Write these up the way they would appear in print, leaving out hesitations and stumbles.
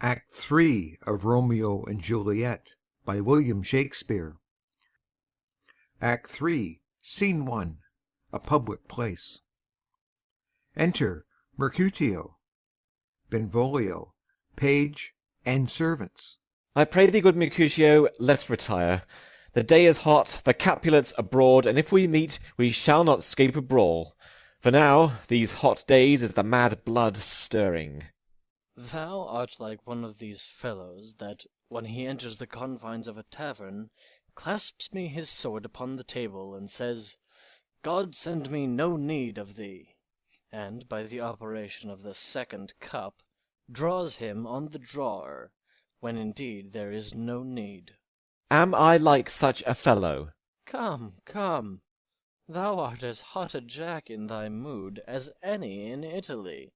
Act 3 of Romeo and Juliet by William Shakespeare. Act 3, Scene 1. A public place. Enter Mercutio, Benvolio, page, and servants. I pray thee, good Mercutio, let's retire. The day is hot, the Capulets abroad, and if we meet, we shall not scape a brawl. For now, these hot days, is the mad blood stirring. Thou art like one of these fellows that, when he enters the confines of a tavern, clasps me his sword upon the table, and says, God send me no need of thee, and, by the operation of the second cup, draws him on the drawer, when indeed there is no need. Am I like such a fellow? Come, come, thou art as hot a jack in thy mood as any in Italy,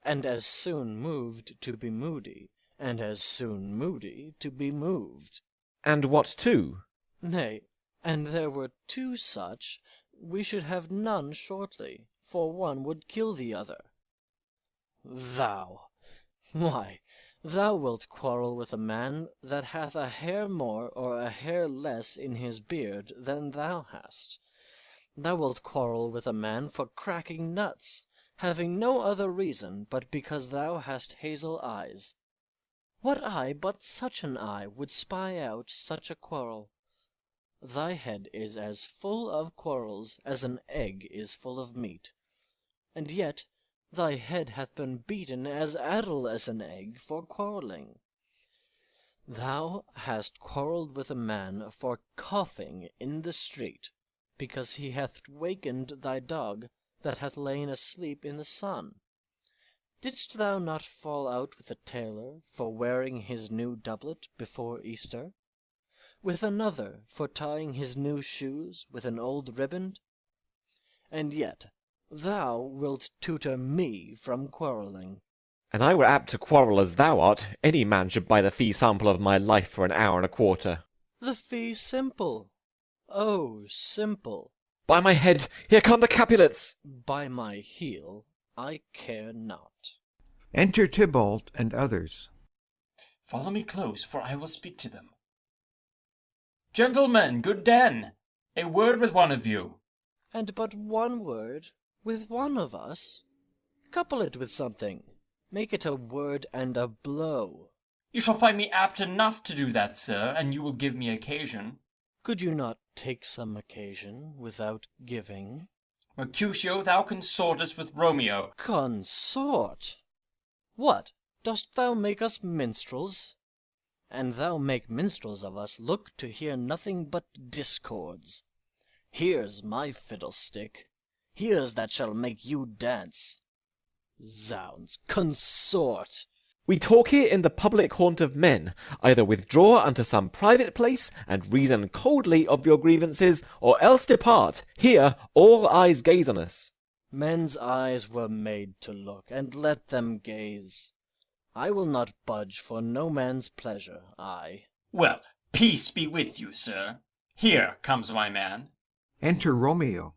and as soon moved to be moody, and as soon moody to be moved. And what too? Nay, and there were two such, we should have none shortly, for one would kill the other. Thou! Why, thou wilt quarrel with a man that hath a hair more or a hair less in his beard than thou hast. Thou wilt quarrel with a man for cracking nuts, having no other reason but because thou hast hazel eyes. What eye but such an eye would spy out such a quarrel? Thy head is as full of quarrels as an egg is full of meat, and yet thy head hath been beaten as addle as an egg for quarrelling. Thou hast quarrelled with a man for coughing in the street, because he hath wakened thy dog that hath lain asleep in the sun. Didst thou not fall out with a tailor for wearing his new doublet before Easter? With another for tying his new shoes with an old riband? And yet thou wilt tutor me from quarrelling. An I were apt to quarrel as thou art, any man should buy the fee sample of my life for an hour and a quarter. The fee simple, oh, simple. By my head, here come the Capulets! By my heel, I care not. Enter Tybalt and others. Follow me close, for I will speak to them. Gentlemen, good den, a word with one of you. And but one word with one of us? Couple it with something. Make it a word and a blow. You shall find me apt enough to do that, sir, and you will give me occasion. Could you not take some occasion without giving? Mercutio, thou consortest with Romeo. Consort! What, dost thou make us minstrels? And thou make minstrels of us look to hear nothing but discords. Here's my fiddlestick. Here's that shall make you dance. Zounds, consort! We talk here in the public haunt of men. Either withdraw unto some private place, and reason coldly of your grievances, or else depart. Here all eyes gaze on us. Men's eyes were made to look, and let them gaze. I will not budge for no man's pleasure, I. Well, peace be with you, sir. Here comes my man. Enter Romeo.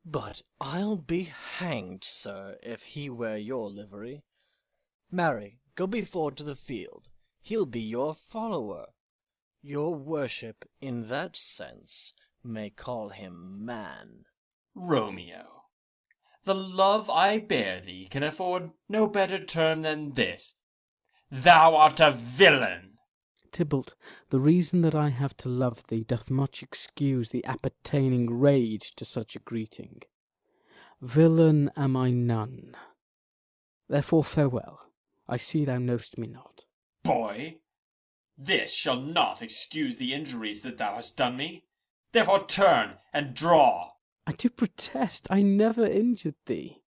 But I'll be hanged, sir, if he wear your livery. Marry, go before to the field. He'll be your follower. Your worship, in that sense, may call him man. Romeo, the love I bear thee can afford no better term than this. Thou art a villain. Tybalt, the reason that I have to love thee doth much excuse the appertaining rage to such a greeting. Villain am I none. Therefore farewell. I see thou know'st me not. Boy, this shall not excuse the injuries that thou hast done me. Therefore turn and draw. I do protest I never injured thee,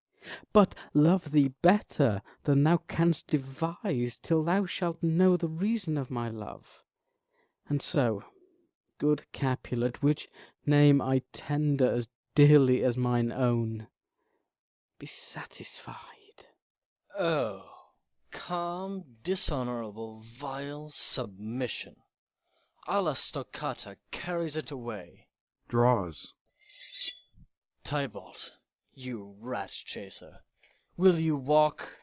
but love thee better than thou canst devise till thou shalt know the reason of my love. And so, good Capulet, which name I tender as dearly as mine own, be satisfied. Oh, calm, dishonourable, vile submission. Alla stoccata carries it away. Draws. Tybalt, you rat chaser, will you walk?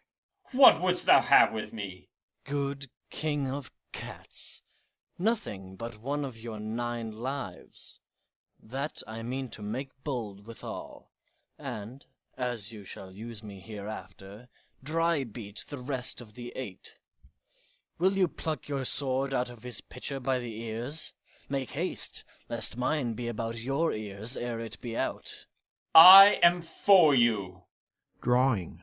What wouldst thou have with me? Good king of cats, nothing but one of your 9 lives. That I mean to make bold withal, and, as you shall use me hereafter, dry beat the rest of the 8. Will you pluck your sword out of his pitcher by the ears? Make haste, lest mine be about your ears ere it be out. I am for you. Drawing.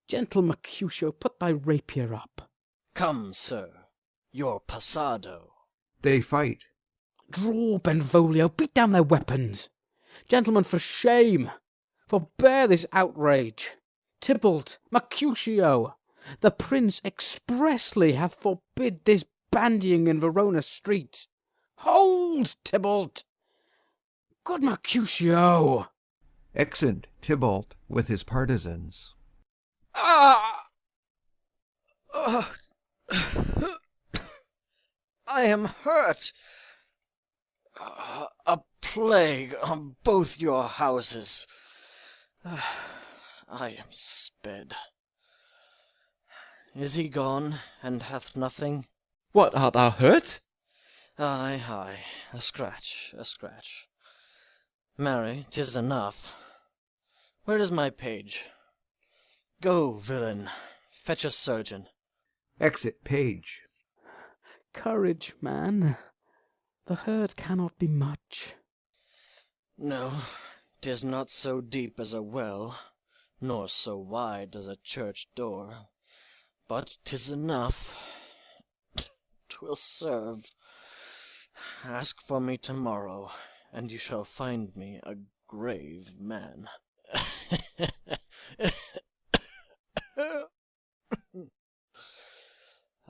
Gentle Mercutio, put thy rapier up. Come, sir, your passado. They fight. Draw, Benvolio, beat down their weapons. Gentlemen, for shame! Forbear this outrage. Tybalt, Mercutio, the prince expressly hath forbid this bandying in Verona streets. Hold, Tybalt! Good Mercutio! Exeunt Tybalt with his partisans. Ah! I am hurt. A plague on both your houses. I am sped. Is he gone, and hath nothing? What, art thou hurt? Ay, ay, a scratch, a scratch. Marry, 'tis enough. Where is my page? Go, villain, fetch a surgeon. Exit Page. Courage, man. The hurt cannot be much. No, 'tis not so deep as a well, nor so wide as a church door, but 'tis enough. 'Twill serve. Ask for me tomorrow, and you shall find me a grave man.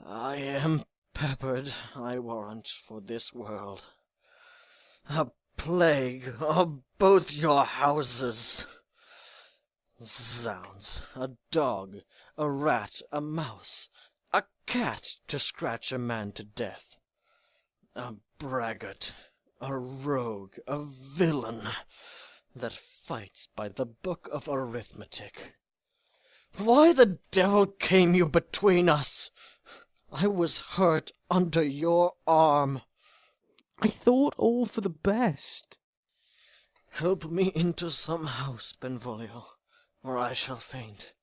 I am peppered, I warrant, for this world. A plague of both your houses. Zounds, a dog, a rat, a mouse, a cat to scratch a man to death. A braggart, a rogue, a villain, that fights by the book of arithmetic. Why the devil came you between us? I was hurt under your arm. I thought all for the best. Help me into some house, Benvolio, or I shall faint.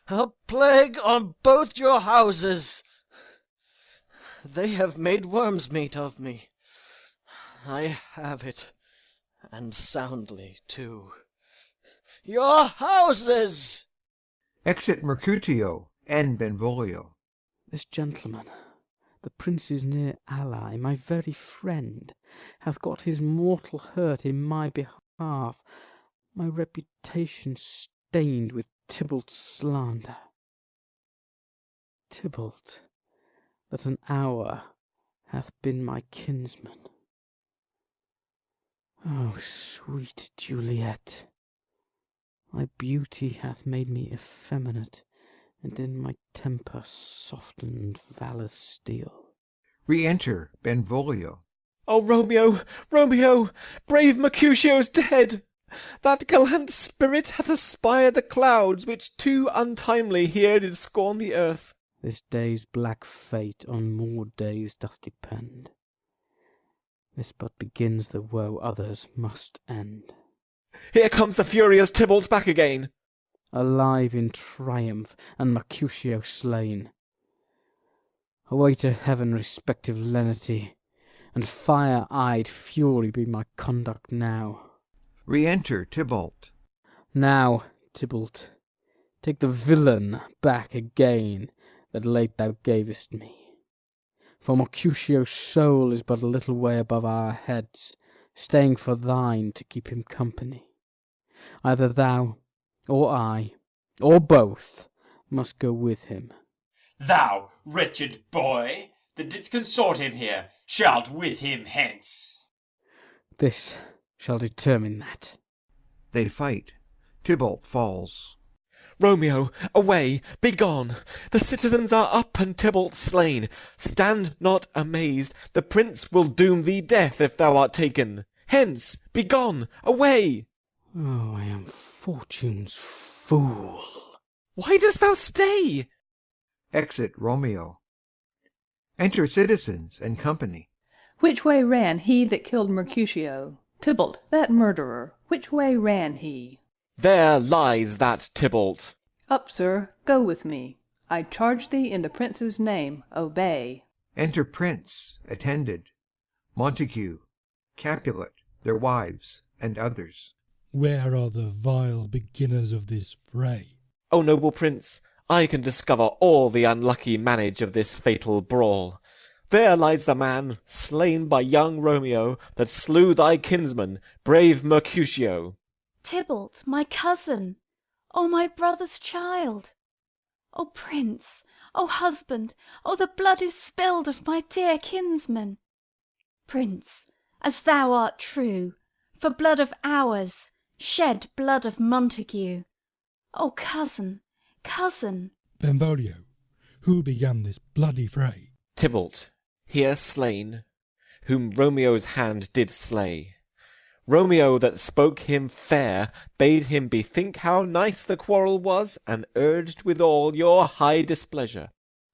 A plague on both your houses! They have made worm's meat of me. I have it, and soundly too. Your houses! Exit Mercutio and Benvolio. This gentleman, the prince's near ally, my very friend, hath got his mortal hurt in my behalf, my reputation stained with Tybalt's slander. Tybalt, that an hour hath been my kinsman. O sweet Juliet, thy beauty hath made me effeminate, and in my temper softened valor's steel. Re-enter Benvolio. Oh, Romeo, Romeo, brave Mercutio's dead. That gallant spirit hath aspired the clouds, which too untimely here did scorn the earth. This day's black fate on more days doth depend. This but begins the woe others must end. Here comes the furious Tybalt back again. Alive in triumph, and Mercutio slain. Away to heaven respective lenity, and fire-eyed fury be my conduct now. Re-enter Tybalt. Now, Tybalt, take the villain back again that late thou gavest me. For Mercutio's soul is but a little way above our heads, staying for thine to keep him company. Either thou, or I, or both, must go with him. Thou, wretched boy, that didst consort him here, shalt with him hence. This shall determine that. They fight. Tybalt falls. Romeo, away, begone! The citizens are up, and Tybalt slain. Stand not amazed, the prince will doom thee death if thou art taken. Hence, begone, away! Oh, I am fortune's fool. Why dost thou stay? Exit Romeo. Enter citizens and company. Which way ran he that killed Mercutio? Tybalt, that murderer, which way ran he? There lies that Tybalt. Up, sir, go with me. I charge thee in the prince's name, obey. Enter Prince, attended, Montague, Capulet, their wives, and others. Where are the vile beginners of this fray? O noble prince, I can discover all the unlucky manage of this fatal brawl. There lies the man, slain by young Romeo, that slew thy kinsman, brave Mercutio. Tybalt, my cousin, O my brother's child! O prince, O husband, O the blood is spilled of my dear kinsman! Prince, as thou art true, for blood of ours, shed blood of Montague. O cousin, cousin! Benvolio, who began this bloody fray? Tybalt, here slain, whom Romeo's hand did slay. Romeo that spoke him fair bade him bethink how nice the quarrel was, and urged withal your high displeasure.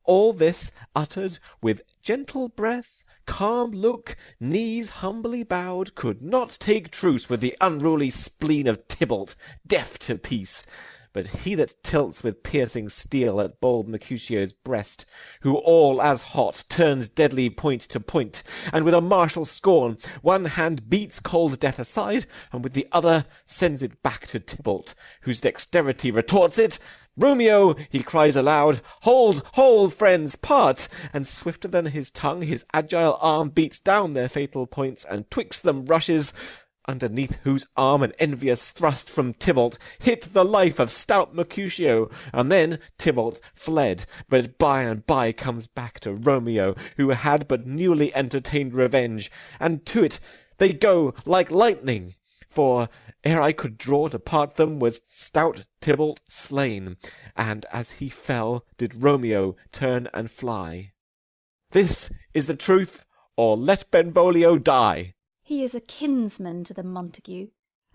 All this uttered with gentle breath, calm look, knees humbly bowed, could not take truce with the unruly spleen of Tybalt, deaf to peace. But he that tilts with piercing steel at bold Mercutio's breast, who all as hot turns deadly point to point, and with a martial scorn one hand beats cold death aside, and with the other sends it back to Tybalt, whose dexterity retorts it. Romeo, he cries aloud, hold, hold, friends, part! And swifter than his tongue his agile arm beats down their fatal points, and twixt them rushes, underneath whose arm an envious thrust from Tybalt hit the life of stout Mercutio, and then Tybalt fled, but by and by comes back to Romeo, who had but newly entertained revenge, and to it they go like lightning. For ere I could draw to part them was stout Tybalt slain, and as he fell did Romeo turn and fly. This is the truth, or let Benvolio die. He is a kinsman to the Montague.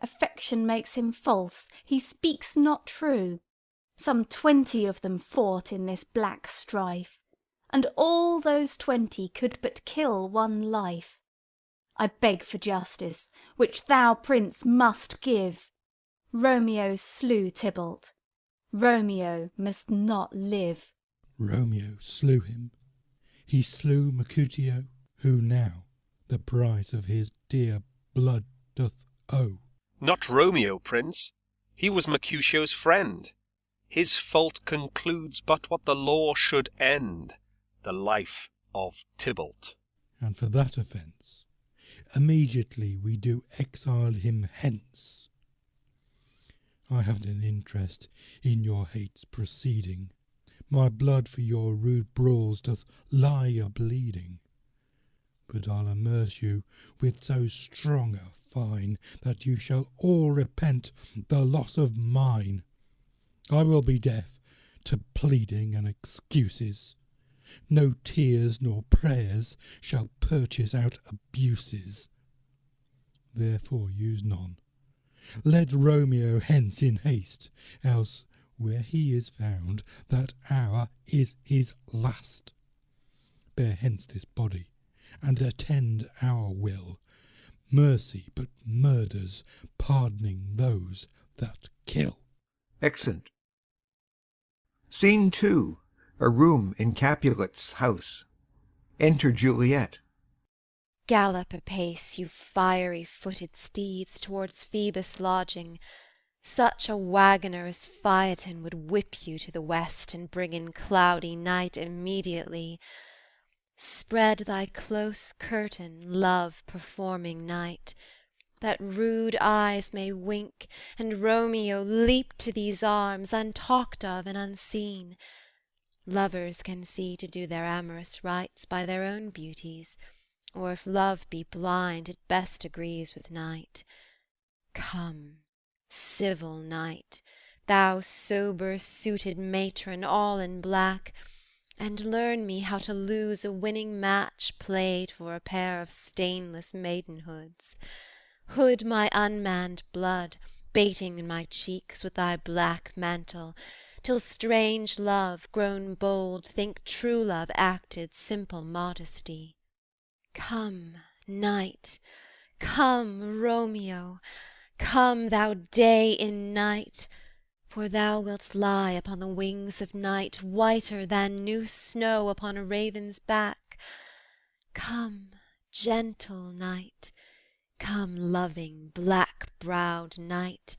Affection makes him false, he speaks not true. Some 20 of them fought in this black strife, and all those 20 could but kill one life. I beg for justice, which thou, prince, must give. Romeo slew Tybalt. Romeo must not live. Romeo slew him. He slew Mercutio, who now the price of his dear blood doth owe. Not Romeo, prince. He was Mercutio's friend. His fault concludes but what the law should end, the life of Tybalt. And for that offence, immediately we do exile him hence. I have an interest in your hate's proceeding. My blood for your rude brawls doth lie a-bleeding. But I'll immerse you with so strong a fine that you shall all repent the loss of mine. I will be deaf to pleading and excuses. No tears nor prayers shall purchase out abuses. Therefore use none. Let Romeo hence in haste, else where he is found, that hour is his last. Bear hence this body, and attend our will. Mercy but murders, pardoning those that kill. Exeunt. Scene 2. A room in Capulet's house. Enter Juliet. Gallop apace, you fiery-footed steeds, towards Phoebus' lodging. Such a waggoner as Phaeton would whip you to the west, and bring in cloudy night immediately. Spread thy close curtain, love-performing night, that rude eyes may wink, and Romeo leap to these arms, untalked of and unseen. Lovers can see to do their amorous rites by their own beauties, or if love be blind, it best agrees with night. Come, civil night, thou sober-suited matron, all in black, and learn me how to lose a winning match played for a pair of stainless maidenhoods. Hood my unmanned blood, bating in my cheeks with thy black mantle, till strange love, grown bold, think true love acted simple modesty. Come, night, come, Romeo, come thou day in night, for thou wilt lie upon the wings of night, whiter than new snow upon a raven's back. Come, gentle night, come, loving, black-browed night,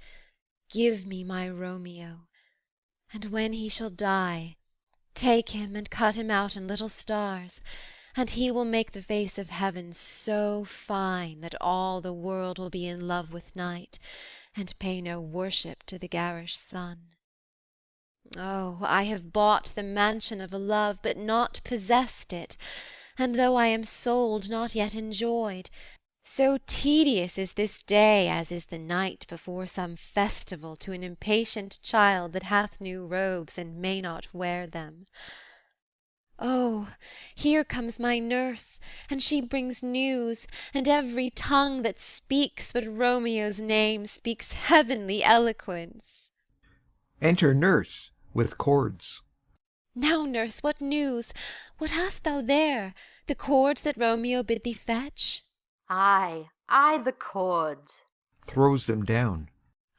give me my Romeo, and when he shall die, take him and cut him out in little stars, and he will make the face of heaven so fine that all the world will be in love with night, and pay no worship to the garish sun. Oh, I have bought the mansion of a love, but not possessed it, and though I am sold, not yet enjoyed. So tedious is this day as is the night before some festival to an impatient child that hath new robes and may not wear them. Oh, here comes my nurse, and she brings news, and every tongue that speaks but Romeo's name speaks heavenly eloquence. Enter Nurse with cords. Now, nurse, what news? What hast thou there? The cords that Romeo bid thee fetch? Ay, the cords. Throws them down.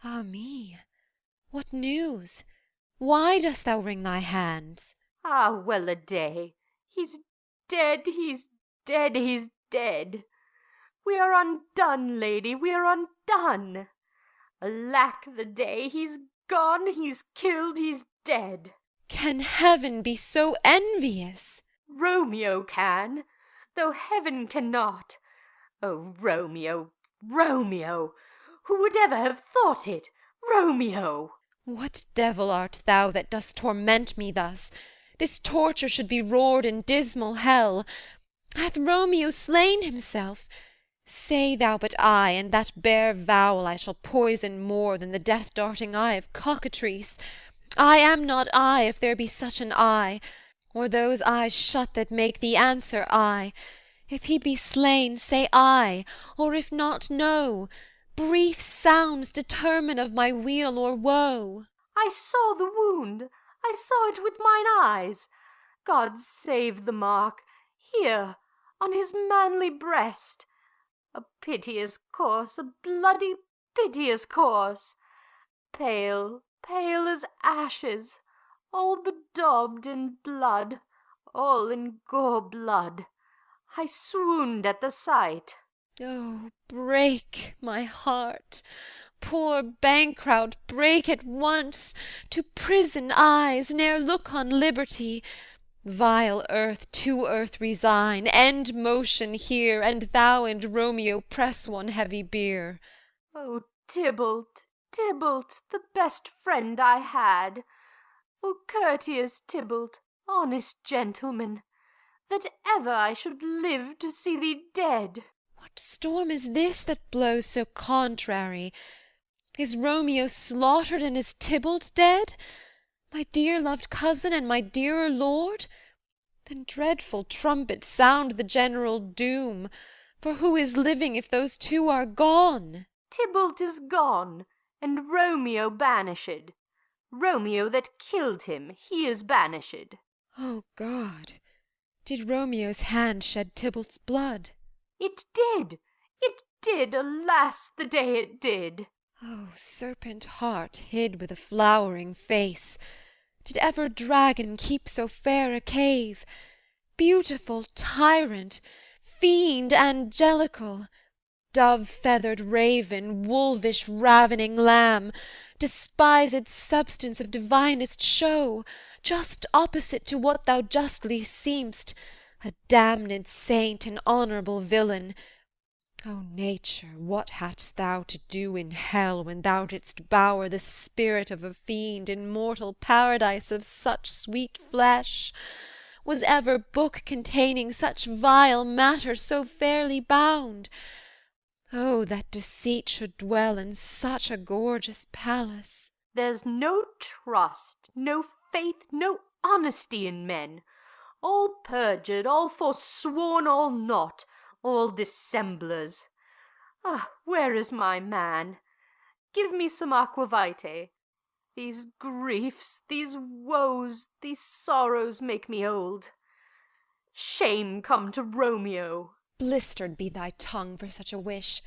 Ah me, what news? Why dost thou wring thy hands? Ah, well a day! He's dead, he's dead, he's dead. We are undone, lady, we are undone. Alack the day! He's gone, he's killed, he's dead. Can heaven be so envious? Romeo can, though heaven cannot. Oh, Romeo, Romeo! Who would ever have thought it? Romeo! What devil art thou that dost torment me thus? This torture should be roared in dismal hell. Hath Romeo slain himself? Say thou but aye, and that bare vowel I shall poison more than the death-darting eye of cockatrice. I am not I, if there be such an eye, or those eyes shut that make thee answer I. If he be slain, say I, or if not, no. Brief sounds determine of my weal or woe. I saw the wound, I saw it with mine eyes. God save the mark, here, on his manly breast. A piteous course, a bloody piteous course. Pale, pale as ashes, all bedaubed in blood, all in gore-blood. I swooned at the sight. Oh, break, my heart, poor bankrout, break at once, to prison eyes, ne'er look on liberty. Vile earth, to earth resign, end motion here, and thou and Romeo press one heavy bier. Oh, Tybalt, Tybalt, the best friend I had. Oh, courteous Tybalt, honest gentleman, that ever I should live to see thee dead. What storm is this that blows so contrary? Is Romeo slaughtered, and is Tybalt dead? My dear loved cousin, and my dearer lord? Then dreadful trumpet, sound the general doom, for who is living if those two are gone? Tybalt is gone, and Romeo banished. Romeo that killed him, he is banished. O God, did Romeo's hand shed Tybalt's blood? It did, alas, the day it did. O serpent heart hid with a flowering face, did ever dragon keep so fair a cave? Beautiful tyrant, fiend angelical, dove-feathered raven, wolvish ravening lamb, despised substance of divinest show, just opposite to what thou justly seem'st, a damned saint, an honourable villain. O nature, what hadst thou to do in hell, when thou didst bower the spirit of a fiend in mortal paradise of such sweet flesh? Was ever book containing such vile matter so fairly bound? Oh, that deceit should dwell in such a gorgeous palace! There's no trust, no faith, no honesty in men. All perjured, all forsworn, all naught, all dissemblers. Ah, where is my man? Give me some aqua vitae. These griefs, these woes, these sorrows make me old. Shame come to Romeo! Blistered be thy tongue for such a wish.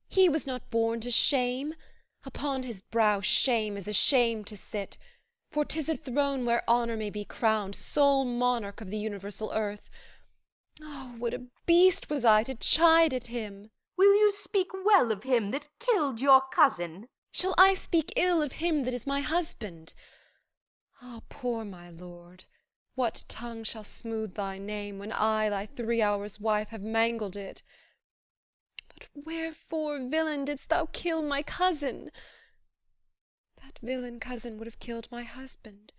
He was not born to shame. Upon his brow shame is ashamed to sit, for 'tis a throne where honour may be crowned, sole monarch of the universal earth. Oh, what a beast was I to chide at him! Will you speak well of him that killed your cousin? Shall I speak ill of him that is my husband? Ah, poor my lord, what tongue shall smooth thy name, when I, thy 3 hours' wife, have mangled it? But wherefore, villain, didst thou kill my cousin? That villain cousin would have killed my husband.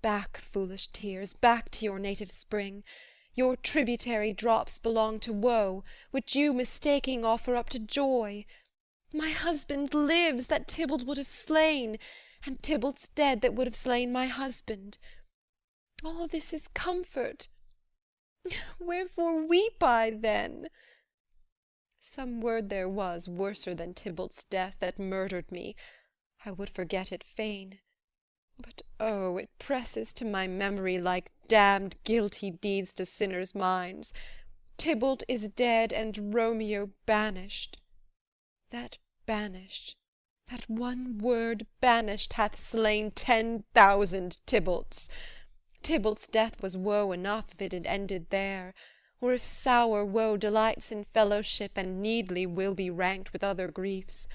Back, foolish tears, back to your native spring. Your tributary drops belong to woe, which you, mistaking, offer up to joy. My husband lives that Tybalt would have slain, and Tybalt's dead that would have slain my husband. All this is comfort. Wherefore weep I then? Some word there was worser than Tybalt's death that murdered me. I would forget it fain. But oh, it presses to my memory like damned guilty deeds to sinners' minds. Tybalt is dead and Romeo banished. That banished, that one word banished, hath slain 10,000 Tybalts. Tybalt's death was woe enough if it had ended there, or if sour woe delights in fellowship, and needly will be ranked with other griefs.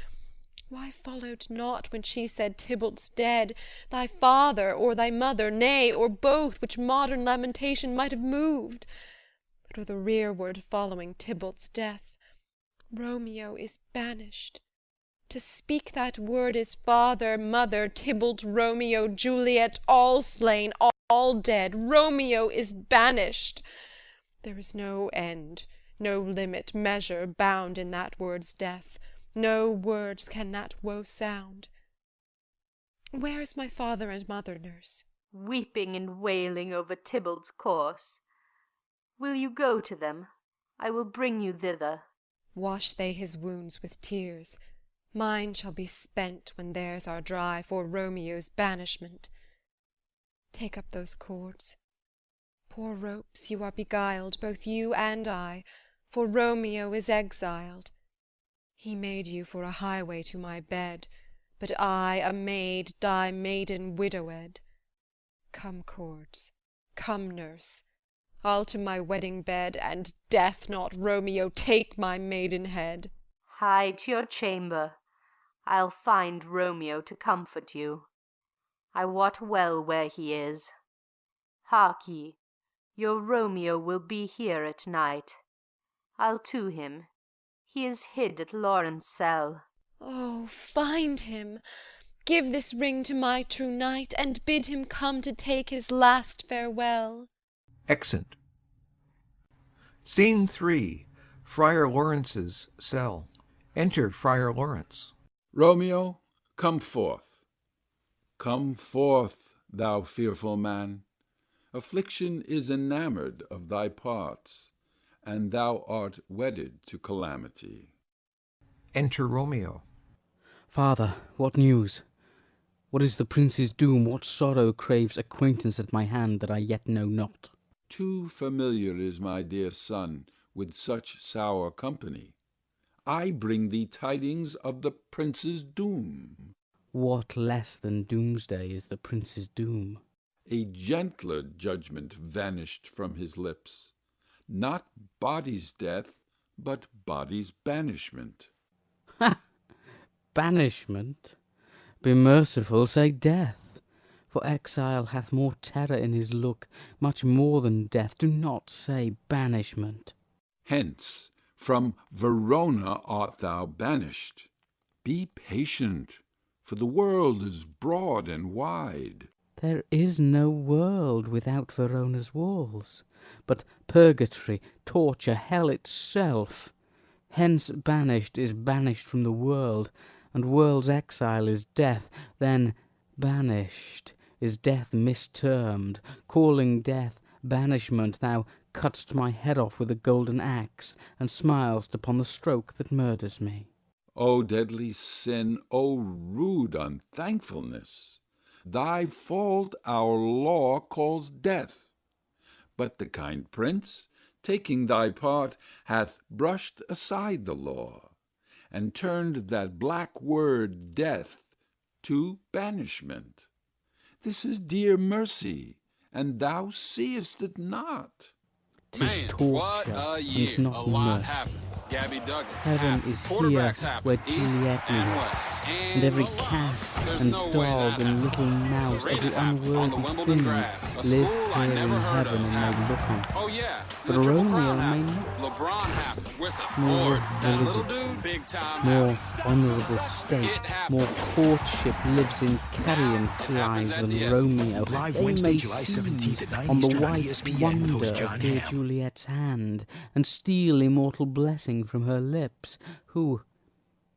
Why followed not, when she said Tybalt's dead, thy father or thy mother, nay, or both, which modern lamentation might have moved? But with a rearward following Tybalt's death, Romeo is banished. To speak that word is father, mother, Tybalt, Romeo, Juliet, all slain, all dead. Romeo is banished. There is no end, no limit, measure, bound in that word's death. No words can that woe sound. Where is my father and mother, nurse? Weeping and wailing over Tybalt's corse. Will you go to them? I will bring you thither. Wash they his wounds with tears. Mine shall be spent when theirs are dry for Romeo's banishment. Take up those cords. Poor ropes, you are beguiled, both you and I, for Romeo is exiled. He made you for a highway to my bed, but I, a maid, die maiden widowed. Come, cords, come, nurse, I'll to my wedding bed, and death, not Romeo, take my maiden head. Hie to your chamber. I'll find Romeo to comfort you. I wot well where he is. Hark ye, your Romeo will be here at night. I'll to him. He is hid at Lauren's cell. Oh, find him! Give this ring to my true knight, and bid him come to take his last farewell. Exeunt. Scene 3. Friar Lawrence's cell. Enter Friar Lawrence. Romeo, come forth. Come forth, thou fearful man. Affliction is enamoured of thy parts, and thou art wedded to calamity. Enter Romeo. Father, what news? What is the prince's doom? What sorrow craves acquaintance at my hand that I yet know not? Too familiar is my dear son with such sour company. I bring thee tidings of the prince's doom. What less than doomsday is the prince's doom? A gentler judgment vanished from his lips. Not body's death, but body's banishment. Ha! Banishment? Be merciful, say death. For exile hath more terror in his look, much more than death. Do not say banishment. Hence, from Verona art thou banished. Be patient, for the world is broad and wide. There is no world without Verona's walls, but purgatory, torture, hell itself. Hence banished is banished from the world, and world's exile is death. Then banished is death mistermed, calling death banishment. Thou cutt'st my head off with a golden axe, and smilest upon the stroke that murders me. O deadly sin, O rude unthankfulness! Thy fault our law calls death. But the kind prince, taking thy part, hath brushed aside the law, and turned that black word death to banishment. This is dear mercy, and thou seest it not. 'Tis torture and not mercy. Heaven is here where Juliet lives, and every cat and dog and little mouse, every unworthy thing, live here in heaven and may look on. But Romeo may not. More villages, more honourable state, more courtship lives in carrion flies than Romeo. They may seize on the white wonder of dear Juliet's hand, and steal immortal blessing from her lips, who,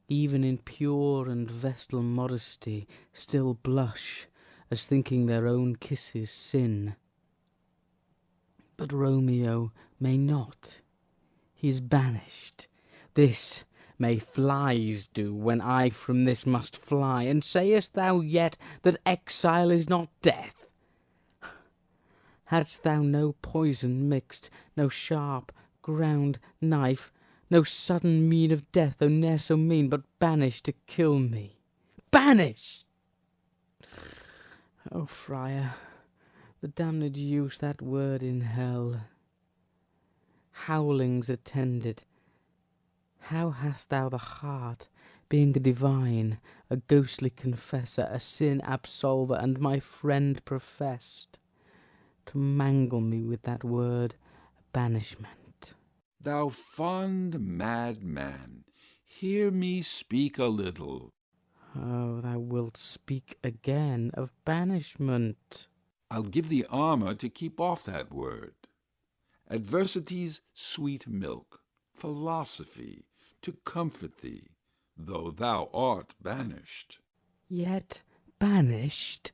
even in pure and vestal modesty, still blush, as thinking their own kisses sin. But Romeo may not. He is banished. This may flies do, when I from this must fly. And sayest thou yet that exile is not death? Hadst thou no poison mixed, no sharp ground knife, no sudden mean of death, though ne'er so mean, but banished to kill me? Banished! O friar, the damned use that word in hell. Howlings attended. How hast thou the heart, being a divine, a ghostly confessor, a sin absolver, and my friend professed, to mangle me with that word banishment? Thou fond madman, hear me speak a little. Oh, thou wilt speak again of banishment. I'll give thee armour to keep off that word. Adversity's sweet milk, philosophy, to comfort thee, though thou art banished. Yet banished?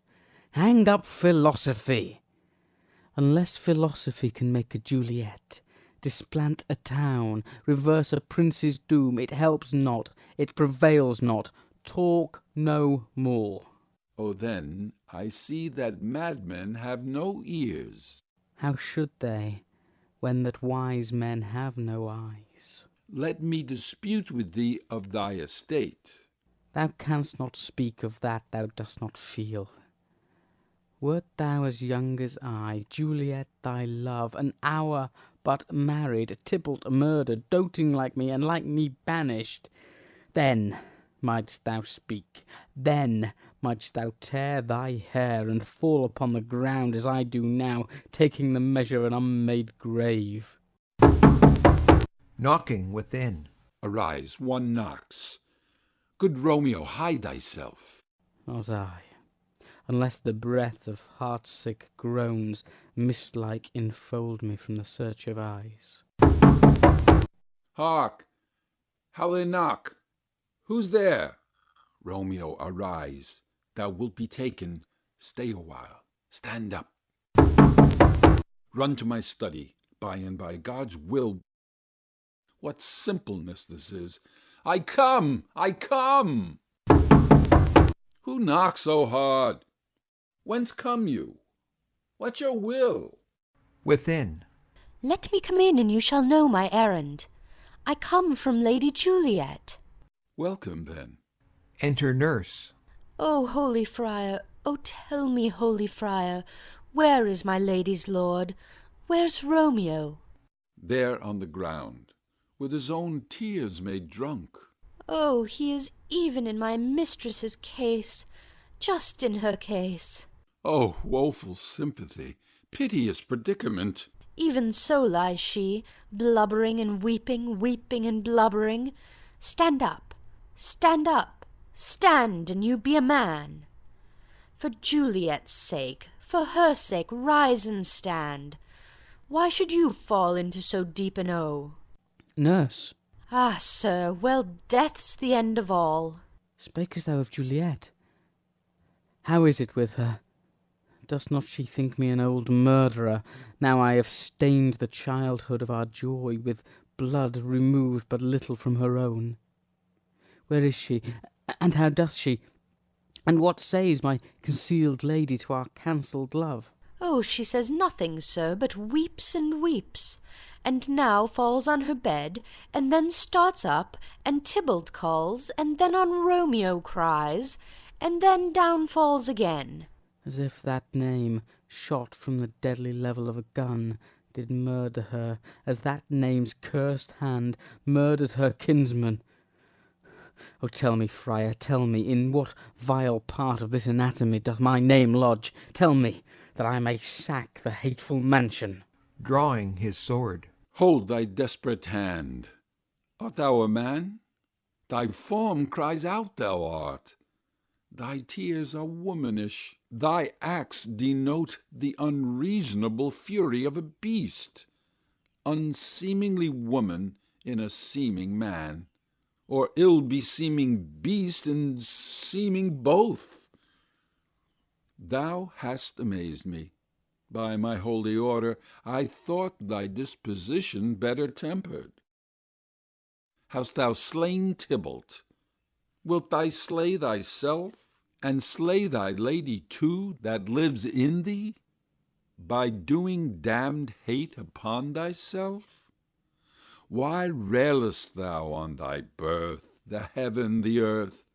Hang up philosophy! Unless philosophy can make a Juliet, displant a town, reverse a prince's doom, it helps not, it prevails not. Talk no more. Oh, then I see that madmen have no ears. How should they, when that wise men have no eyes? Let me dispute with thee of thy estate. Thou canst not speak of that thou dost not feel. Wert thou as young as I, Juliet thy love, an hour but married, Tybalt murdered, doting like me, and like me banished, then mightst thou speak, then mightst thou tear thy hair and fall upon the ground as I do now, taking the measure of an unmade grave. Knocking within. Arise, one knocks. Good Romeo, hide thyself. Not I, unless the breath of heart-sick groans mist-like enfold me from the search of eyes. Hark! How they knock! Who's there? Romeo, arise. Thou wilt be taken. Stay a while. Stand up. Run to my study. By and by, God's will. What simpleness this is! I come! I come! Who knocks so hard? Whence come you? What's your will? Within. Let me come in, and you shall know my errand. I come from Lady Juliet. Welcome, then. Enter nurse. O holy friar, O tell me, holy friar, where is my lady's lord? Where's Romeo? There on the ground, with his own tears made drunk. Oh, he is even in my mistress's case, just in her case. Oh, woeful sympathy, piteous predicament! Even so lies she, blubbering and weeping, weeping and blubbering. Stand up, stand up, stand, and you be a man. For Juliet's sake, for her sake, rise and stand. Why should you fall into so deep an O? Nurse. Ah, sir, well, death's the end of all. Spakest thou of Juliet? How is it with her? Does not she think me an old murderer, now I have stained the childhood of our joy with blood removed but little from her own? Where is she? And how doth she? And what says my concealed lady to our cancelled love? Oh, she says nothing, sir, but weeps and weeps, and now falls on her bed, and then starts up, and Tybalt calls, and then on Romeo cries, and then down falls again. As if that name, shot from the deadly level of a gun, did murder her, as that name's cursed hand murdered her kinsman. Oh, tell me, friar, tell me, in what vile part of this anatomy doth my name lodge? Tell me, that I may sack the hateful mansion. Drawing his sword. Hold thy desperate hand. Art thou a man? Thy form cries out thou art. Thy tears are womanish. Thy acts denote the unreasonable fury of a beast. Unseemingly woman in a seeming man, or ill-beseeming beast in seeming both. Thou hast amazed me. By my holy order, I thought thy disposition better tempered. Hast thou slain Tybalt? Wilt thou slay thyself, and slay thy lady too that lives in thee, by doing damned hate upon thyself? Why railest thou on thy birth, the heaven, the earth?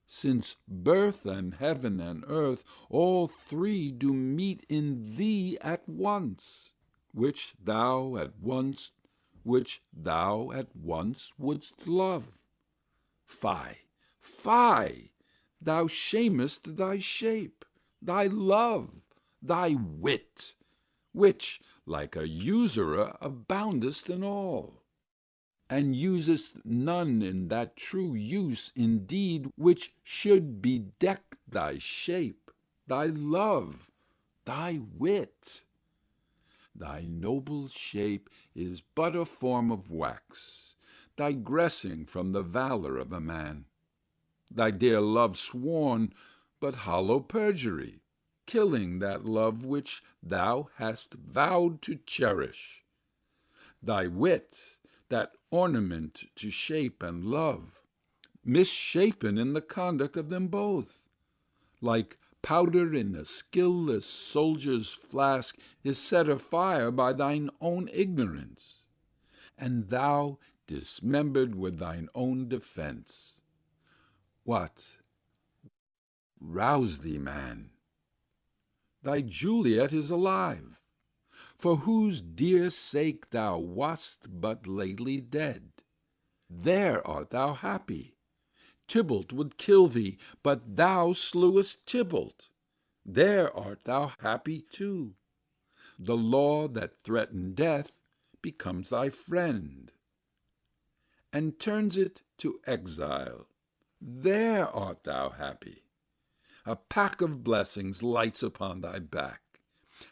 Since birth and heaven and earth, all three do meet in thee at once, which thou at once wouldst love. Fie, fie! Thou shamest thy shape, thy love, thy wit, which, like a usurer, aboundest in all, and usest none in that true use indeed which should bedeck thy shape, thy love, thy wit. Thy noble shape is but a form of wax, digressing from the valour of a man. Thy dear love sworn, but hollow perjury, killing that love which thou hast vowed to cherish. Thy wit, that ornament to shape and love, misshapen in the conduct of them both, like powder in a skilless soldier's flask, is set afire by thine own ignorance, and thou dismembered with thine own defence. What? Rouse thee, man. Thy Juliet is alive, for whose dear sake thou wast but lately dead. There art thou happy. Tybalt would kill thee, but thou slewest Tybalt. There art thou happy too. The law that threatened death becomes thy friend, and turns it to exile. There art thou happy. A pack of blessings lights upon thy back.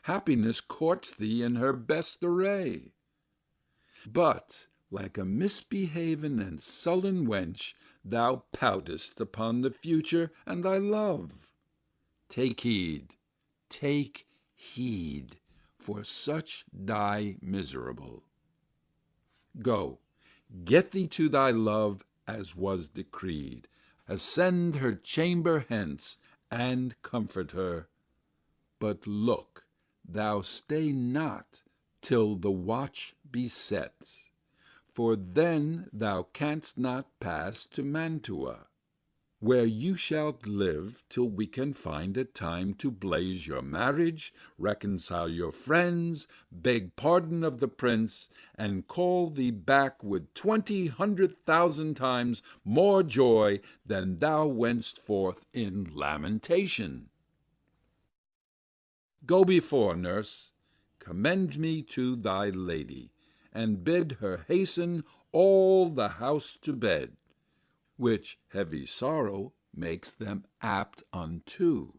Happiness courts thee in her best array. But, like a misbehaven and sullen wench, thou poutest upon the future and thy love. Take heed, for such die miserable. Go, get thee to thy love as was decreed. Ascend her chamber hence, and comfort her. But look, thou stay not till the watch be set, for then thou canst not pass to Mantua, where you shalt live till we can find a time to blaze your marriage, reconcile your friends, beg pardon of the prince, and call thee back with 200,000 times more joy than thou wentst forth in lamentation. Go before, nurse, commend me to thy lady, and bid her hasten all the house to bed, which heavy sorrow makes them apt unto.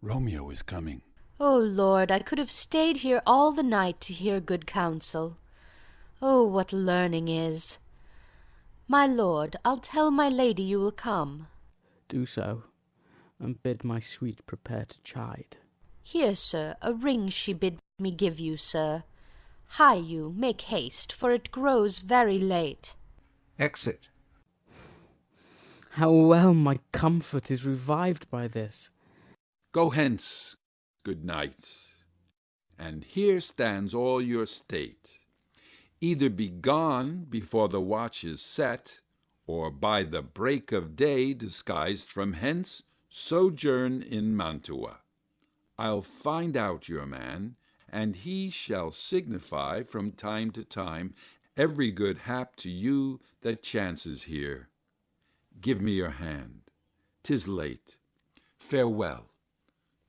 Romeo is coming. O Lord, I could have stayed here all the night to hear good counsel. Oh, what learning is! My lord, I'll tell my lady you will come. Do so, and bid my sweet prepare to chide. Here, sir, a ring she bid me give you, sir. Hie you, make haste, for it grows very late. Exit. How well my comfort is revived by this! Go hence, good knight, and here stands all your state. Either be gone before the watch is set, or by the break of day disguised from hence sojourn in Mantua. I'll find out your man, and he shall signify from time to time every good hap to you that chances here. Give me your hand. 'Tis late. Farewell.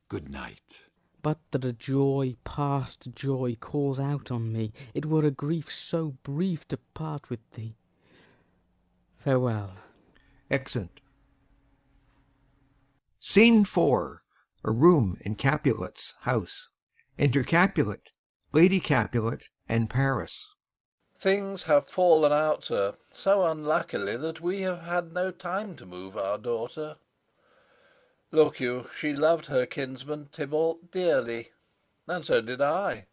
Good night. But that a joy past joy calls out on me, it were a grief so brief to part with thee. Farewell. Exeunt. Scene 4. A room in Capulet's house. Enter Capulet, Lady Capulet, and Paris. Things have fallen out, sir, so unluckily that we have had no time to move our daughter. Look you, she loved her kinsman Tybalt dearly, and so did I.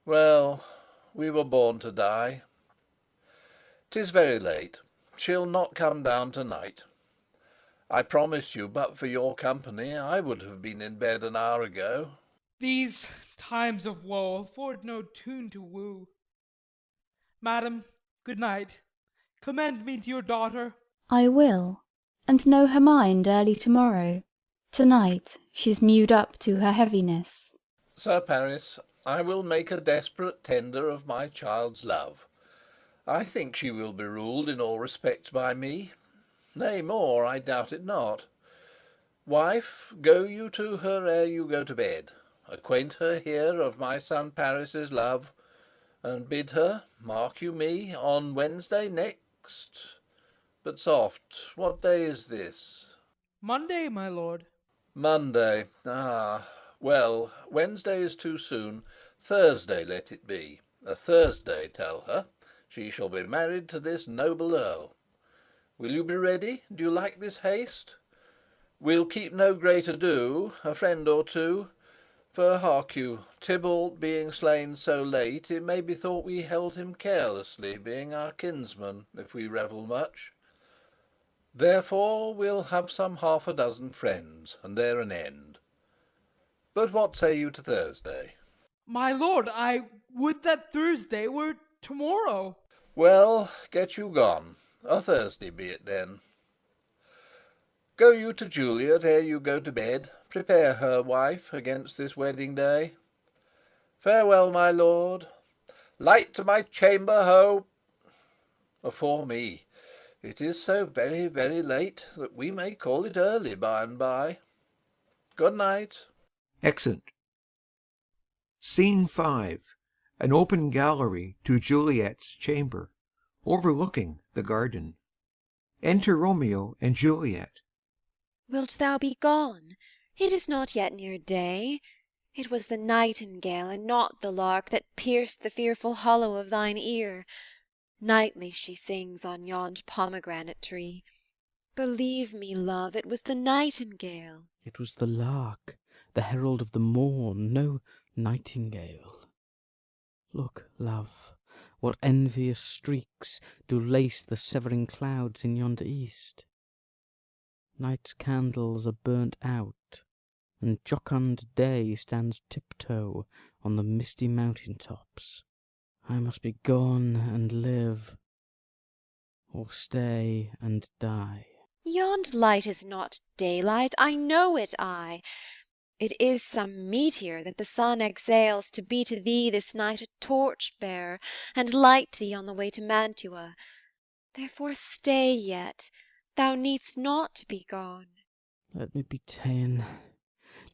Well, we were born to die. 'Tis very late. She'll not come down to-night. I promise you, but for your company, I would have been in bed an hour ago. These times of woe afford no tune to woo. Madam, good night. Commend me to your daughter. I will, and know her mind early to-morrow. To-night she's mewed up to her heaviness. Sir Paris, I will make a desperate tender of my child's love. I think she will be ruled in all respects by me. Nay, more, I doubt it not. Wife, go you to her ere you go to bed. Acquaint her here of my son Paris's love, and bid her, mark you me, on Wednesday next. But soft, what day is this? Monday, my lord. Monday. Ah, well, Wednesday is too soon. Thursday let it be. A Thursday, tell her. She shall be married to this noble earl. Will you be ready? Do you like this haste? We'll keep no great ado, a friend or two. For hark you, Tybalt being slain so late, it may be thought we held him carelessly, being our kinsman, if we revel much. Therefore we'll have some half a dozen friends, and there an end. But what say you to Thursday? My lord, I would that Thursday were tomorrow. Well, get you gone. A Thursday be it then. Go you to Juliet ere you go to bed. Prepare her, wife, against this wedding day. Farewell, my lord. Light to my chamber, ho! Afore me, it is so very, very late that we may call it early by and by. Good night. Exeunt. Scene 5. An open gallery to Juliet's chamber, overlooking the garden. Enter Romeo and Juliet. Wilt thou be gone? It is not yet near day. It was the nightingale, and not the lark, that pierced the fearful hollow of thine ear. Nightly she sings on yond pomegranate tree. Believe me, love, it was the nightingale. It was the lark, the herald of the morn, no nightingale. Look, love, what envious streaks do lace the severing clouds in yonder east. Night's candles are burnt out, and jocund day stands tiptoe on the misty mountain tops. I must be gone and live, or stay and die. Yond light is not daylight, I know it, I. It is some meteor that the sun exhales to be to thee this night a torch-bearer, and light thee on the way to Mantua. Therefore stay yet, thou needst not be gone. Let me be ta'en,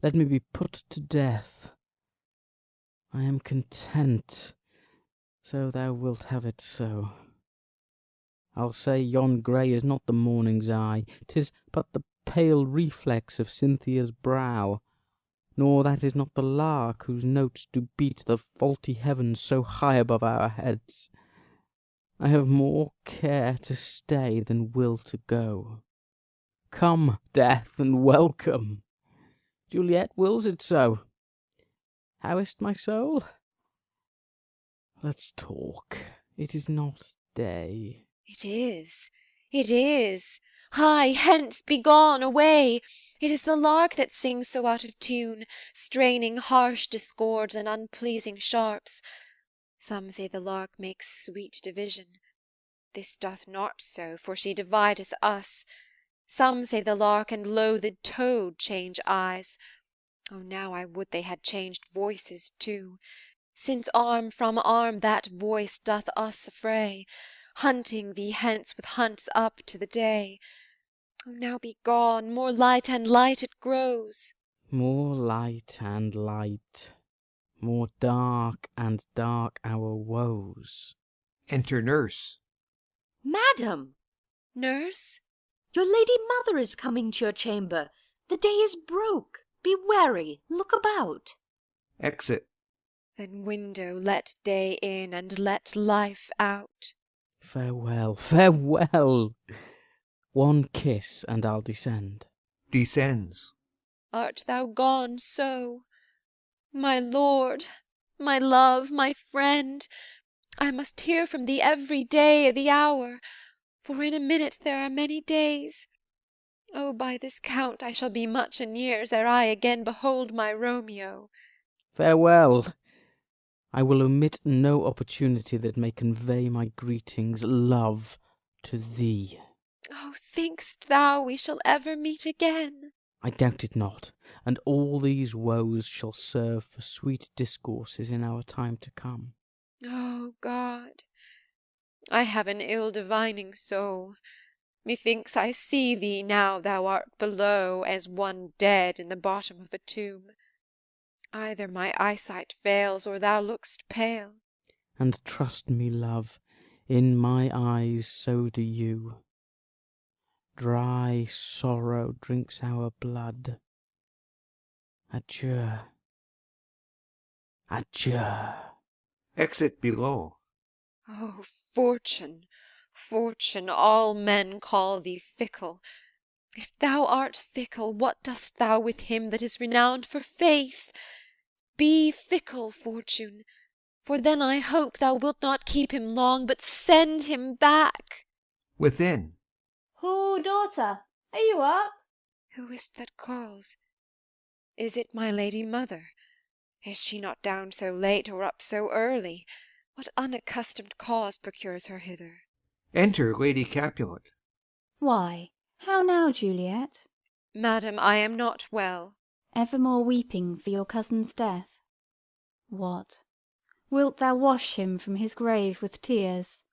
let me be put to death. I am content, so thou wilt have it so. I'll say yon grey is not the morning's eye, 'tis but the pale reflex of Cynthia's brow, nor that is not the lark whose notes do beat the faulty heavens so high above our heads. I have more care to stay than will to go. Come, death, and welcome. Juliet wills it so. How is't, my soul? Let's talk. It is not day. It is, it is. Hie, hence, be gone, away! It is the lark that sings so out of tune, straining harsh discords and unpleasing sharps. Some say the lark makes sweet division. This doth not so, for she divideth us. Some say the lark and loathed toad change eyes. Oh, now I would they had changed voices too, since arm from arm that voice doth us affray, hunting thee hence with hunts up to the day. Oh, now be gone, more light and light it grows. More light and light, more dark and dark our woes. Enter Nurse. Madam! Nurse? Your lady mother is coming to your chamber. The day is broke. Be wary, look about. Exit. Then, window, let day in, and let life out. Farewell, farewell! One kiss, and I'll descend. Descends. Art thou gone so? My lord, my love, my friend, I must hear from thee every day the hour, for in a minute there are many days. Oh, by this count I shall be much in years ere I again behold my Romeo. Farewell! I will omit no opportunity that may convey my greetings, love, to thee. Oh, think'st thou we shall ever meet again? I doubt it not, and all these woes shall serve for sweet discourses in our time to come. Oh, God, I have an ill divining soul. Methinks I see thee now thou art below, as one dead in the bottom of a tomb. Either my eyesight fails, or thou look'st pale. And trust me, love, in my eyes so do you. Dry sorrow drinks our blood. Adieu. Adieu. Exit below. Oh, Fortune, Fortune, all men call thee fickle. If thou art fickle, what dost thou with him that is renowned for faith? Be fickle, Fortune, for then I hope thou wilt not keep him long, but send him back. Within. Who, daughter? Are you up? Who is't that calls? Is it my lady mother? Is she not down so late, or up so early? What unaccustomed cause procures her hither? Enter Lady Capulet. Why, how now, Juliet? Madam, I am not well. Evermore weeping for your cousin's death? What? Wilt thou wash him from his grave with tears?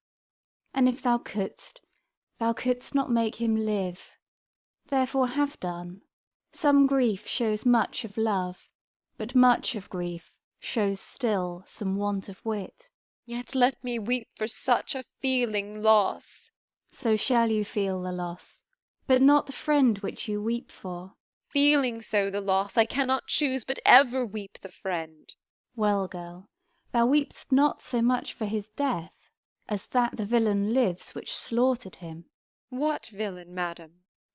And if thou couldst not make him live. Therefore have done. Some grief shows much of love, but much of grief shows still some want of wit. Yet let me weep for such a feeling loss. So shall you feel the loss, but not the friend which you weep for. Feeling so the loss, I cannot choose but ever weep the friend. Well, girl, thou weep'st not so much for his death, as that the villain lives which slaughtered him. What villain, madam?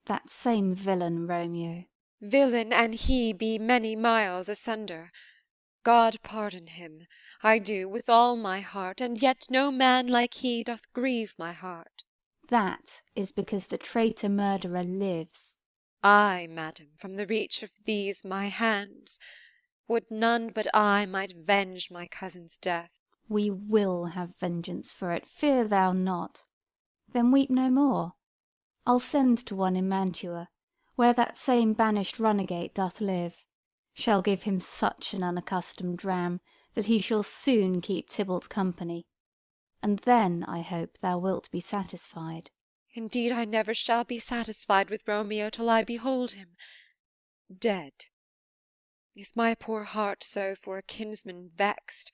That same villain, Romeo. Villain and he be many miles asunder. God pardon him, I do with all my heart, and yet no man like he doth grieve my heart. That is because the traitor murderer lives. I, madam, from the reach of these my hands, would none but I might venge my cousin's death. We will have vengeance for it, fear thou not. Then weep no more. I'll send to one in Mantua, where that same banished runagate doth live. Shall give him such an unaccustomed dram, that he shall soon keep Tybalt company. And then, I hope, thou wilt be satisfied. Indeed, I never shall be satisfied with Romeo till I behold him dead. Is my poor heart so for a kinsman vexed?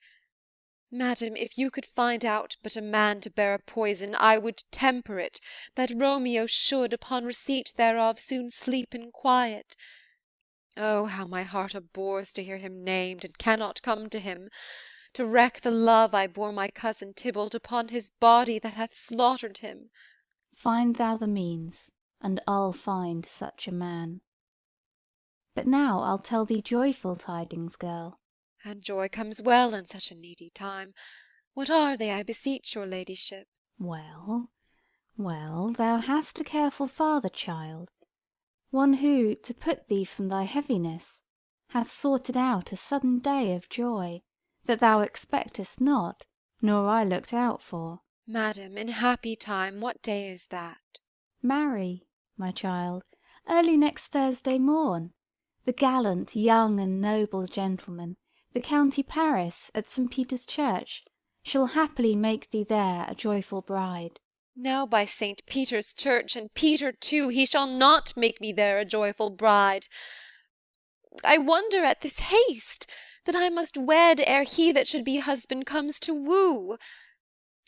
Madam, if you could find out but a man to bear a poison, I would temper it, that Romeo should, upon receipt thereof, soon sleep in quiet. Oh, how my heart abhors to hear him named, and cannot come to him, to wreak the love I bore my cousin Tybalt upon his body that hath slaughtered him. Find thou the means, and I'll find such a man. But now I'll tell thee joyful tidings, girl. And joy comes well in such a needy time. What are they, I beseech your ladyship? Well, Well, thou hast a careful father, child, one who, to put thee from thy heaviness, hath sorted out a sudden day of joy, that thou expectest not, nor I looked out for. Madam, in happy time, what day is that? Marry, my child, early next Thursday morn, the gallant, young, and noble gentleman, the County Paris, at St. Peter's Church, shall happily make thee there a joyful bride. Now by St. Peter's Church, and Peter too, he shall not make me there a joyful bride. I wonder at this haste, that I must wed ere he that should be husband comes to woo.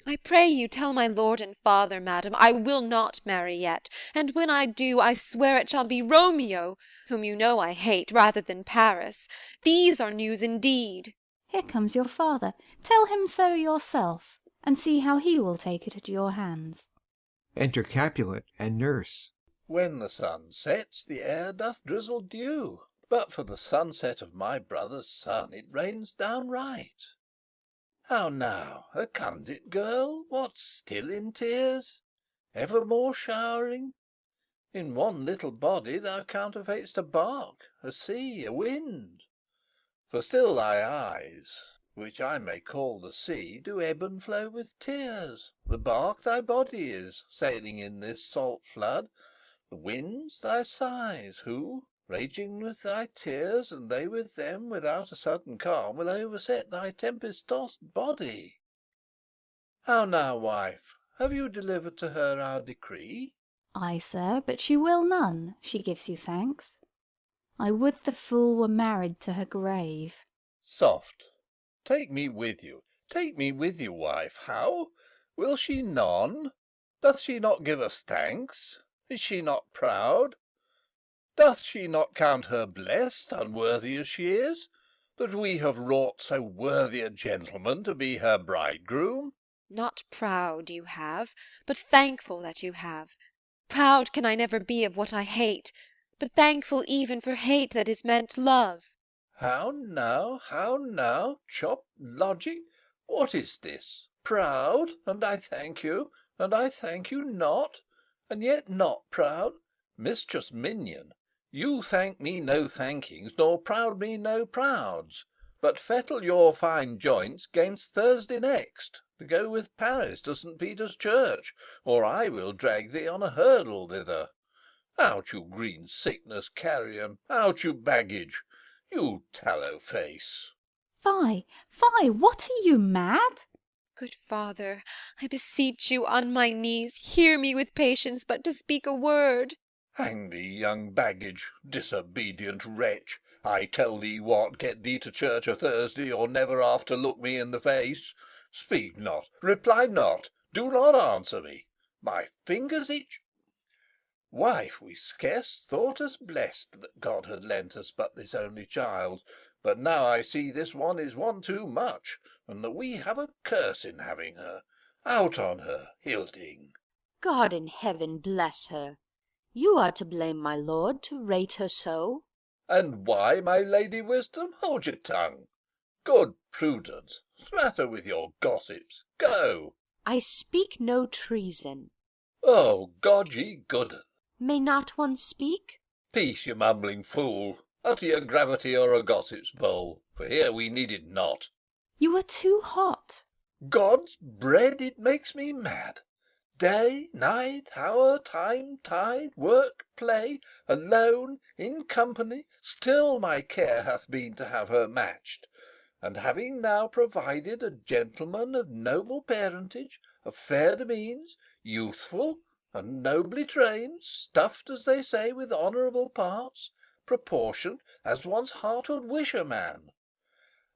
I pray you tell my lord and father, madam, I will not marry yet, and when I do, I swear it shall be Romeo, whom you know I hate, rather than Paris. These are news indeed. Here comes your father. Tell him so yourself, and see how he will take it at your hands. Enter Capulet and Nurse. When the sun sets, the air doth drizzle dew, but for the sunset of my brother's son it rains downright. How now, a candid girl, what, still in tears? Evermore showering? In one little body thou counterfeit'st a bark, a sea, a wind. For still thy eyes, which I may call the sea, do ebb and flow with tears. The bark thy body is, sailing in this salt flood. The winds thy sighs, who, raging with thy tears, and they with them, without a sudden calm, will overset thy tempest-tossed body. How now, wife, have you delivered to her our decree? Ay, sir, but she will none, she gives you thanks. I would the fool were married to her grave. Soft, take me with you, wife. How? Will she none? Doth she not give us thanks? Is she not proud? Doth she not count her blessed, unworthy as she is, that we have wrought so worthy a gentleman to be her bridegroom? Not proud you have, but thankful that you have. Proud can I never be of what I hate, but thankful even for hate that is meant love. How now, chop logic? What is this? Proud, and I thank you, and I thank you not, and yet not proud? Mistress Minion, you thank me no thankings, nor proud me no prouds, but fettle your fine joints 'gainst Thursday next, to go with Paris to St. Peter's Church, or I will drag thee on a hurdle thither. Out, you green sickness carrion, out, you baggage, you tallow face. Fie, what are you, mad? Good father, I beseech you on my knees, hear me with patience but to speak a word. Hang thee, young baggage, disobedient wretch! I tell thee what, get thee to church o' Thursday, or never after look me in the face. Speak not, reply not, do not answer me. My fingers itch. Wife, we scarce thought us blessed that God had lent us but this only child, but now I see this one is one too much, and that we have a curse in having her. Out on her, Hilding. God in heaven bless her! You are to blame, my lord, to rate her so. And why, my Lady Wisdom? Hold your tongue. Good Prudence, smatter with your gossips. Go. I speak no treason. Oh, God ye goodden. May not one speak? Peace, you mumbling fool. Utter your gravity or a gossip's bowl, for here we need it not. You are too hot. God's bread, it makes me mad. Day, night, hour, time, tide, work, play, alone, in company, still my care hath been to have her matched. And having now provided a gentleman of noble parentage, of fair demeans, youthful, and nobly trained, stuffed, as they say, with honourable parts, proportioned as one's heart would wish a man.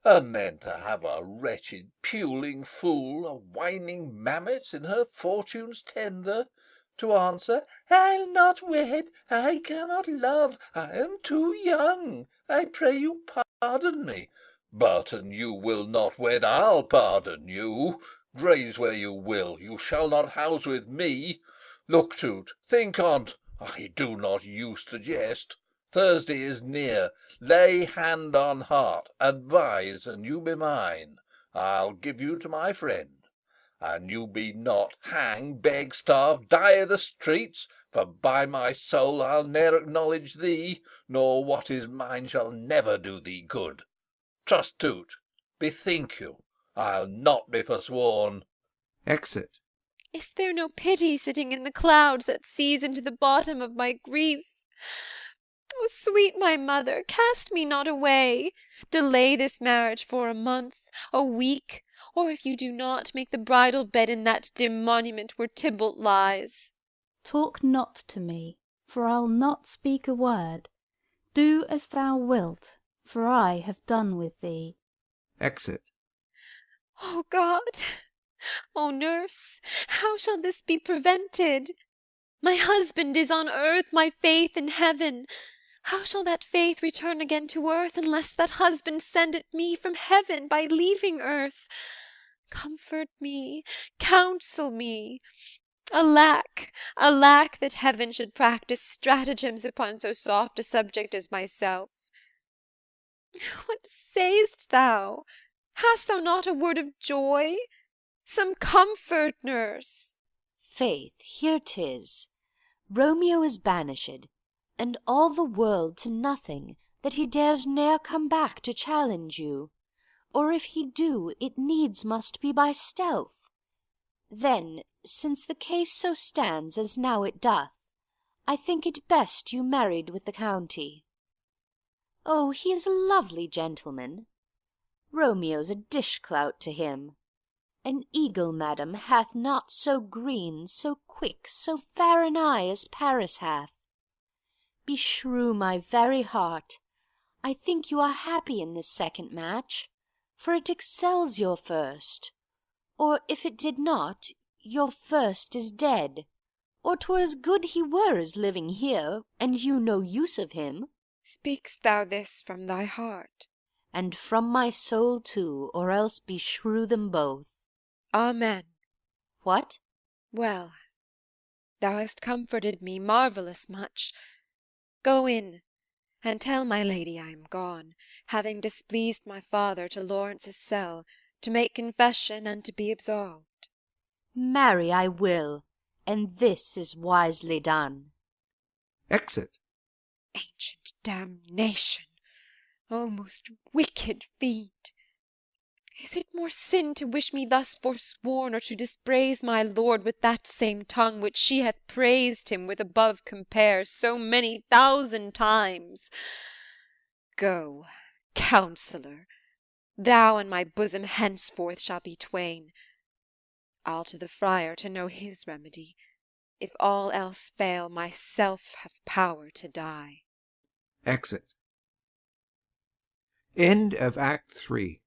And then to have a wretched puling fool, a whining mammet in her fortune's tender, to answer, "I'll not wed, I cannot love, I am too young, I pray you pardon me." But an you will not wed, I'll pardon you. Graze where you will, you shall not house with me. Look to't, think on't, I do not use to jest. Thursday is near. Lay hand on heart, advise, and you be mine. I'll give you to my friend. and you be not, hang, beg, starve, die i' the streets, for by my soul I'll ne'er acknowledge thee, nor what is mine shall never do thee good. Trust to't, bethink you, I'll not be forsworn. Exit. Is there no pity sitting in the clouds that sees into the bottom of my grief? O sweet my mother, cast me not away. Delay this marriage for a month, a week, or if you do not, make the bridal bed in that dim monument where Tybalt lies. Talk not to me, for I'll not speak a word. Do as thou wilt, for I have done with thee. Exit. O God! O nurse, how shall this be prevented? My husband is on earth, my faith in heaven. How shall that faith return again to earth, unless that husband send it me from heaven by leaving earth? Comfort me, counsel me. Alack, alack, that heaven should practise stratagems upon so soft a subject as myself. What say'st thou? Hast thou not a word of joy? Some comfort, nurse. Faith, here 'tis. Romeo is banished, and all the world to nothing, that he dares ne'er come back to challenge you, or if he do, it needs must be by stealth. Then, since the case so stands as now it doth, I think it best you married with the county. Oh, he is a lovely gentleman. Romeo's a dish-clout to him. An eagle, madam, hath not so green, so quick, so fair an eye as Paris hath. Beshrew my very heart, I think you are happy in this second match, for it excels your first. Or if it did not, your first is dead, or 'twere as good he were as living here, and you no use of him. Speak'st thou this from thy heart? And from my soul too, or else beshrew them both. Amen. What? Well, thou hast comforted me marvellous much. Go in, and tell my lady I am gone, having displeased my father to Lawrence's cell, to make confession and to be absolved. Marry, I will, and this is wisely done. Exit. Ancient damnation! O most wicked fiend! Is it more sin to wish me thus forsworn, or to dispraise my lord with that same tongue which she hath praised him with above compare so many 1,000 times? Go, counsellor, thou and my bosom henceforth shall be twain. I'll to the friar to know his remedy. If all else fail, myself have power to die. Exit. End of Act 3.